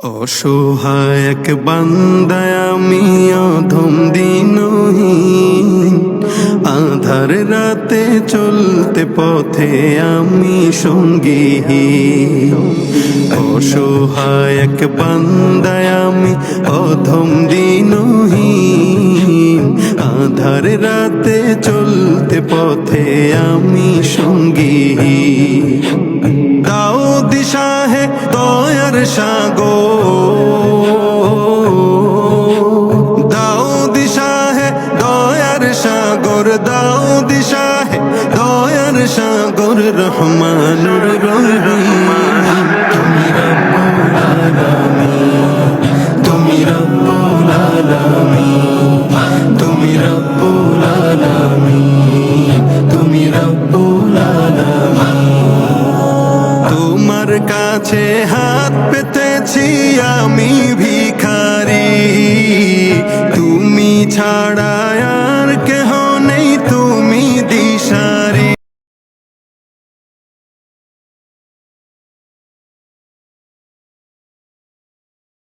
অসহায় এক বান্দায় আমি অধম দিনহীন, আধার রাতে চলতে পথে আমি সঙ্গীহীন। অসহায় এক বান্দায় আমি অধম দিনহীন, আধার রাতে চলতে পথে আমি সঙ্গীহীন। দাও দিশা হে দয়ার সাগর, দাও দিশা হে দয়ার সাগর, দাও দিশা হে দয়ার সাগর, রহমানুর